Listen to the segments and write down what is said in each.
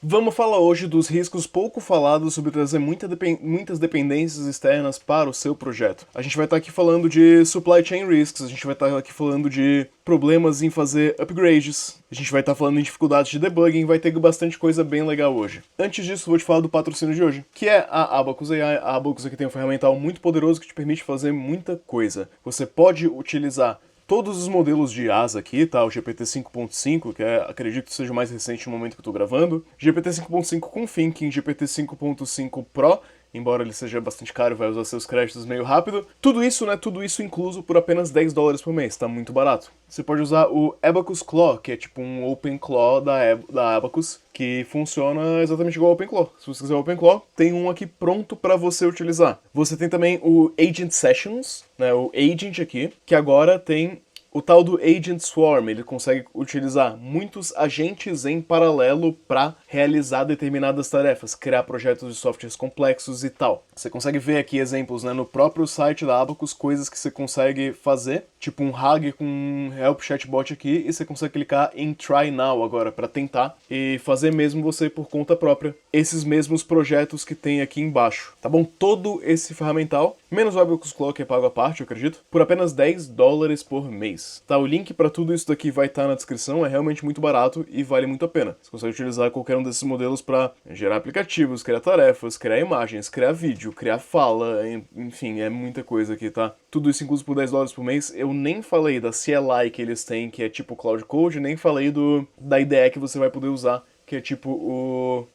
Vamos falar hoje dos riscos pouco falados sobre trazer muitas dependências externas para o seu projeto. A gente vai estar aqui falando de supply chain risks, a gente vai estar aqui falando de problemas em fazer upgrades, a gente vai estar falando em dificuldades de debugging, vai ter bastante coisa bem legal hoje. Antes disso, vou te falar do patrocínio de hoje, que é a Abacus AI. A Abacus aqui tem um ferramental muito poderoso que te permite fazer muita coisa. Você pode utilizar todos os modelos de IaaS aqui, tá? O GPT 5.5, que acredito que seja o mais recente no momento que eu tô gravando. GPT 5.5 com Thinking, GPT 5.5 Pro, embora ele seja bastante caro, vai usar seus créditos meio rápido. Tudo isso, né? Tudo isso incluso por apenas $10 por mês, tá muito barato. Você pode usar o Abacus Claw, que é tipo um OpenClaw da Abacus, que funciona exatamente igual ao OpenClaw. Se você quiser o OpenClaw, tem um aqui pronto para você utilizar. Você tem também o Agent Sessions, né? O Agent aqui, que agora tem o tal do Agent Swarm. Ele consegue utilizar muitos agentes em paralelo para realizar determinadas tarefas, criar projetos de softwares complexos e tal. Você consegue ver aqui exemplos, né, no próprio site da Abacus, coisas que você consegue fazer, tipo um Hug com um Help Chatbot aqui, e você consegue clicar em Try Now agora para tentar e fazer mesmo você por conta própria esses mesmos projetos que tem aqui embaixo, tá bom? Todo esse ferramental, menos o Abacus Claw, que é pago à parte, eu acredito, por apenas $10 por mês. Tá, o link para tudo isso daqui vai estar na descrição, é realmente muito barato e vale muito a pena. Você consegue utilizar qualquer um desses modelos para gerar aplicativos, criar tarefas, criar imagens, criar vídeo, criar fala, enfim, é muita coisa aqui, tá? Tudo isso incluso por $10 por mês. Eu nem falei da CLI que eles têm, que é tipo Cloud Code, nem falei da IDE que você vai poder usar, que é tipo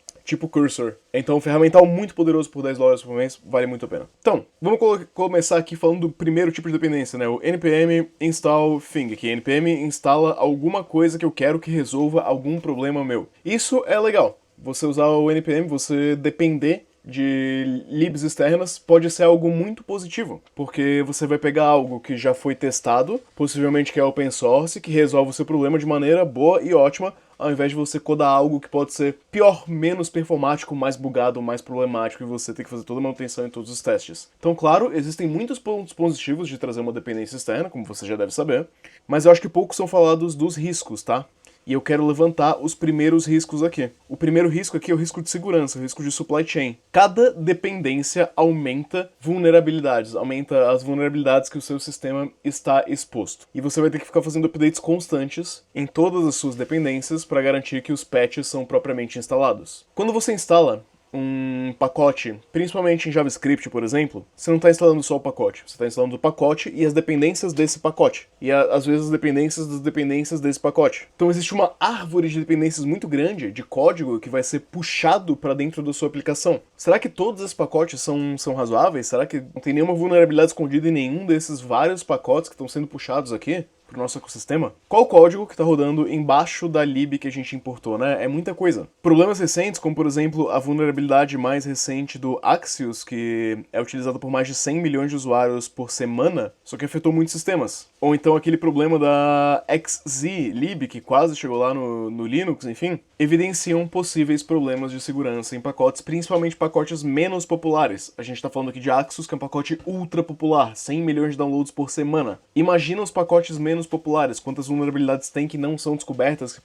Cursor. Então, um ferramental muito poderoso por $10 por mês, vale muito a pena. Então, vamos começar aqui falando do primeiro tipo de dependência, né? O npm install thing, que npm instala alguma coisa que eu quero que resolva algum problema meu. Isso é legal. Você usar o npm, você depender de libs externas pode ser algo muito positivo, porque você vai pegar algo que já foi testado, possivelmente que é open source, que resolve o seu problema de maneira boa e ótima, ao invés de você codar algo que pode ser pior, menos performático, mais bugado, mais problemático, e você tem que fazer toda a manutenção em todos os testes. Então, claro, existem muitos pontos positivos de trazer uma dependência externa, como você já deve saber, mas eu acho que poucos são falados dos riscos, tá? E eu quero levantar os primeiros riscos aqui. O primeiro risco aqui é o risco de segurança, o risco de supply chain. Cada dependência aumenta vulnerabilidades, aumenta as vulnerabilidades que o seu sistema está exposto. E você vai ter que ficar fazendo updates constantes em todas as suas dependências para garantir que os patches são propriamente instalados. Quando você instala um pacote, principalmente em JavaScript, por exemplo, você não está instalando só o pacote, você está instalando o pacote e as dependências desse pacote. E às vezes as dependências das dependências desse pacote. Então existe uma árvore de dependências muito grande de código que vai ser puxado para dentro da sua aplicação. Será que todos esses pacotes são razoáveis? Será que não tem nenhuma vulnerabilidade escondida em nenhum desses vários pacotes que estão sendo puxados aqui para o nosso ecossistema? Qual o código que está rodando embaixo da lib que a gente importou, né? É muita coisa. Problemas recentes, como por exemplo a vulnerabilidade mais recente do Axios, que é utilizado por mais de 100 milhões de usuários por semana, só que afetou muitos sistemas. Ou então aquele problema da XZlib, que quase chegou lá no Linux, enfim, evidenciam possíveis problemas de segurança em pacotes, principalmente pacotes menos populares. A gente está falando aqui de Axios, que é um pacote ultra popular, 100 milhões de downloads por semana. Imagina os pacotes menos populares, quantas vulnerabilidades tem que não são descobertas, que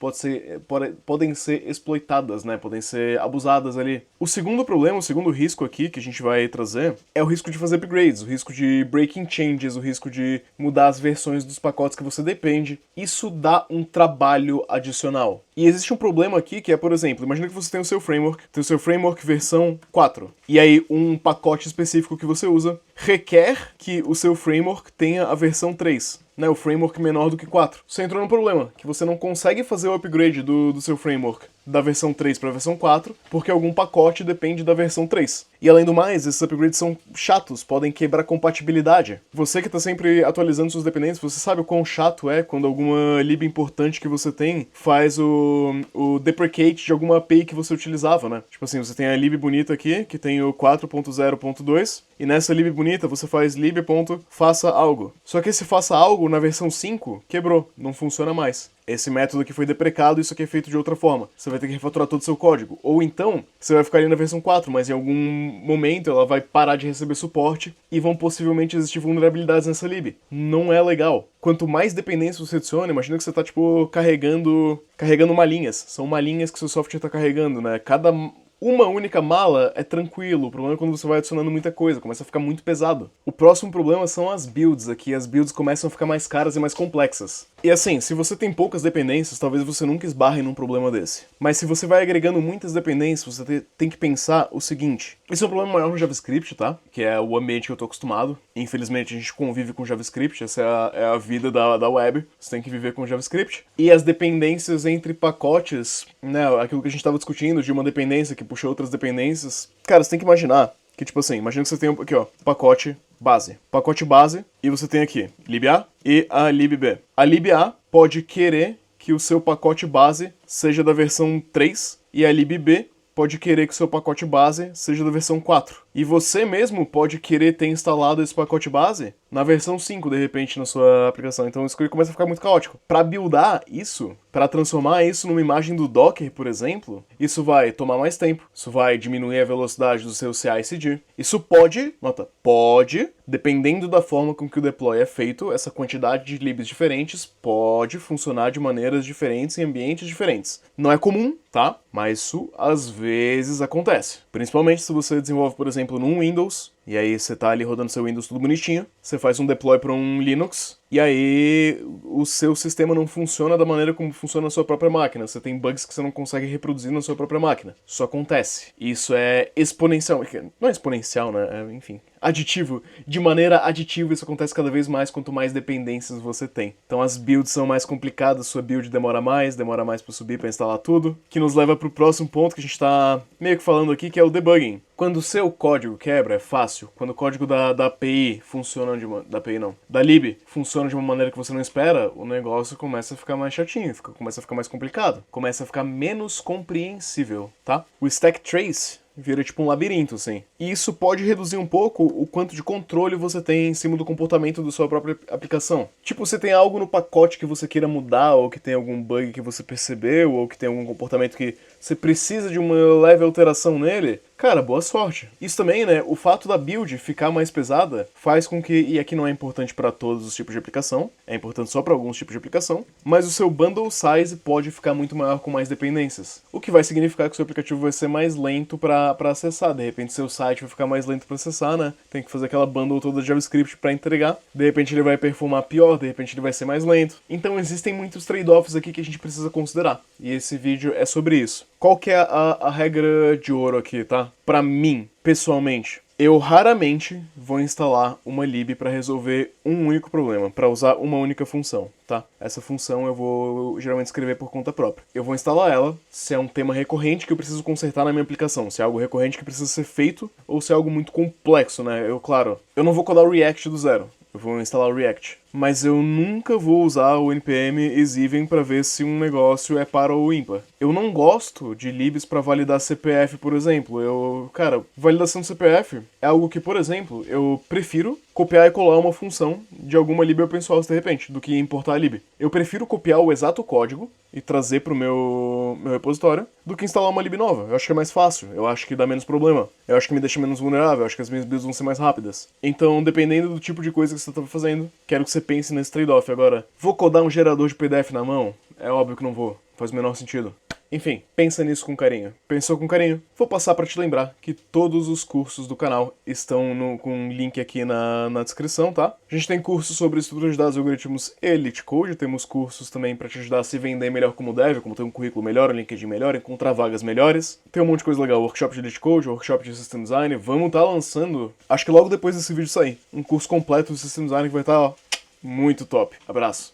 podem ser exploitadas, né? Podem ser abusadas ali. O segundo problema, o segundo risco aqui que a gente vai trazer é o risco de fazer upgrades, o risco de breaking changes, o risco de mudar as versões dos pacotes que você depende. Isso dá um trabalho adicional. E existe um problema aqui que é, por exemplo, imagina que você tem o seu framework versão 4, e aí um pacote específico que você usa requer que o seu framework tenha a versão 3. Né, o framework menor do que 4. Você entrou num problema, que você não consegue fazer o upgrade do seu framework da versão 3 para a versão 4, porque algum pacote depende da versão 3. E além do mais, esses upgrades são chatos, podem quebrar compatibilidade. Você que está sempre atualizando suas dependências, você sabe o quão chato é quando alguma lib importante que você tem faz o deprecate de alguma API que você utilizava, né? Tipo assim, você tem a lib bonita aqui, que tem o 4.0.2, e nessa lib bonita você faz lib.faça algo. Só que esse faça algo na versão 5 quebrou, não funciona mais. esse método aqui foi deprecado, isso aqui é feito de outra forma. Você vai ter que refatorar todo o seu código. Ou então, você vai ficar ali na versão 4, mas em algum momento ela vai parar de receber suporte e vão possivelmente existir vulnerabilidades nessa lib. Não é legal. Quanto mais dependência você adiciona, imagina que você tá, tipo, carregando malinhas. São malinhas que seu software tá carregando, né? Uma única mala é tranquilo, o problema é quando você vai adicionando muita coisa, começa a ficar muito pesado. O próximo problema são as builds aqui, as builds começam a ficar mais caras e mais complexas. E assim, se você tem poucas dependências, talvez você nunca esbarre num problema desse. Mas se você vai agregando muitas dependências, você tem que pensar o seguinte. Esse é um problema maior no JavaScript, tá? Que é o ambiente que eu tô acostumado. Infelizmente a gente convive com JavaScript, essa é a vida da web. Você tem que viver com JavaScript. E as dependências entre pacotes, né? Aquilo que a gente tava discutindo de uma dependência que puxa outras dependências. Cara, você tem que imaginar que, tipo assim, imagina que você tem aqui, ó, pacote base. Pacote base, e você tem aqui lib A e a lib B. A lib A pode querer que o seu pacote base seja da versão 3, e a lib B pode querer que o seu pacote base seja da versão 4. E você mesmo pode querer ter instalado esse pacote base na versão 5, de repente, na sua aplicação. Então isso começa a ficar muito caótico. Para buildar isso, para transformar isso numa imagem do Docker, por exemplo, isso vai tomar mais tempo, isso vai diminuir a velocidade do seu CI/CD. Isso pode, dependendo da forma com que o deploy é feito, essa quantidade de libs diferentes pode funcionar de maneiras diferentes em ambientes diferentes. Não é comum, tá? Mas isso às vezes acontece. Principalmente se você desenvolve, por exemplo, num Windows, e aí você tá ali rodando seu Windows tudo bonitinho, você faz um deploy para um Linux, e aí o seu sistema não funciona da maneira como funciona na sua própria máquina. Você tem bugs que você não consegue reproduzir na sua própria máquina. Isso acontece. Isso é exponencial. Não é exponencial, né? Enfim, aditivo. De maneira aditiva, isso acontece cada vez mais quanto mais dependências você tem. Então as builds são mais complicadas, sua build demora mais para subir, para instalar tudo. Que nos leva pro próximo ponto que a gente tá meio que falando aqui, que é o debugging. Quando o seu código quebra, é fácil. Quando o código da API funciona da lib funciona de uma maneira que você não espera, o negócio começa a ficar mais chatinho, começa a ficar mais complicado, começa a ficar menos compreensível, tá? O stack trace vira tipo um labirinto, assim. E isso pode reduzir um pouco o quanto de controle você tem em cima do comportamento da sua própria aplicação. Tipo, você tem algo no pacote que você queira mudar, ou que tem algum bug que você percebeu, ou que tem algum comportamento que você precisa de uma leve alteração nele, cara, boa sorte. Isso também, né, o fato da build ficar mais pesada faz com que, e aqui não é importante para todos os tipos de aplicação, é importante só para alguns tipos de aplicação, mas o seu bundle size pode ficar muito maior com mais dependências. O que vai significar que o seu aplicativo vai ser mais lento para acessar. De repente seu site vai ficar mais lento para acessar, né? Tem que fazer aquela bundle toda de JavaScript para entregar. De repente ele vai performar pior, de repente ele vai ser mais lento. Então existem muitos trade-offs aqui que a gente precisa considerar. E esse vídeo é sobre isso. Qual que é a regra de ouro aqui, tá? Pra mim, pessoalmente, eu raramente vou instalar uma lib para resolver um único problema, para usar uma única função, tá? Essa função eu vou geralmente escrever por conta própria. Eu vou instalar ela se é um tema recorrente que eu preciso consertar na minha aplicação, se é algo recorrente que precisa ser feito ou se é algo muito complexo, né? Eu não vou codar o React do zero. Eu vou instalar o React. Mas eu nunca vou usar o npm isEven para ver se um negócio é par ou ímpar. Eu não gosto de libs para validar CPF, por exemplo. Cara, validação de CPF é algo que, por exemplo, eu prefiro copiar e colar uma função de alguma lib open source de repente, do que importar a lib. Eu prefiro copiar o exato código e trazer pro meu repositório do que instalar uma lib nova. Eu acho que é mais fácil, eu acho que dá menos problema, eu acho que me deixa menos vulnerável, eu acho que as minhas builds vão ser mais rápidas. Então, dependendo do tipo de coisa que você está fazendo, quero que você pense nesse trade-off. Agora, vou codar um gerador de PDF na mão? É óbvio que não vou, faz o menor sentido. Enfim, pensa nisso com carinho. Pensou com carinho? Vou passar para te lembrar que todos os cursos do canal estão com um link aqui na descrição, tá? A gente tem cursos sobre estrutura de dados, algoritmos e LeetCode, temos cursos também para te ajudar a se vender melhor como dev, como ter um currículo melhor, um LinkedIn melhor, encontrar vagas melhores. Tem um monte de coisa legal, workshop de LeetCode, workshop de System Design, vamos estar lançando, acho que logo depois desse vídeo sair, um curso completo de System Design que vai estar, ó, muito top. Abraço.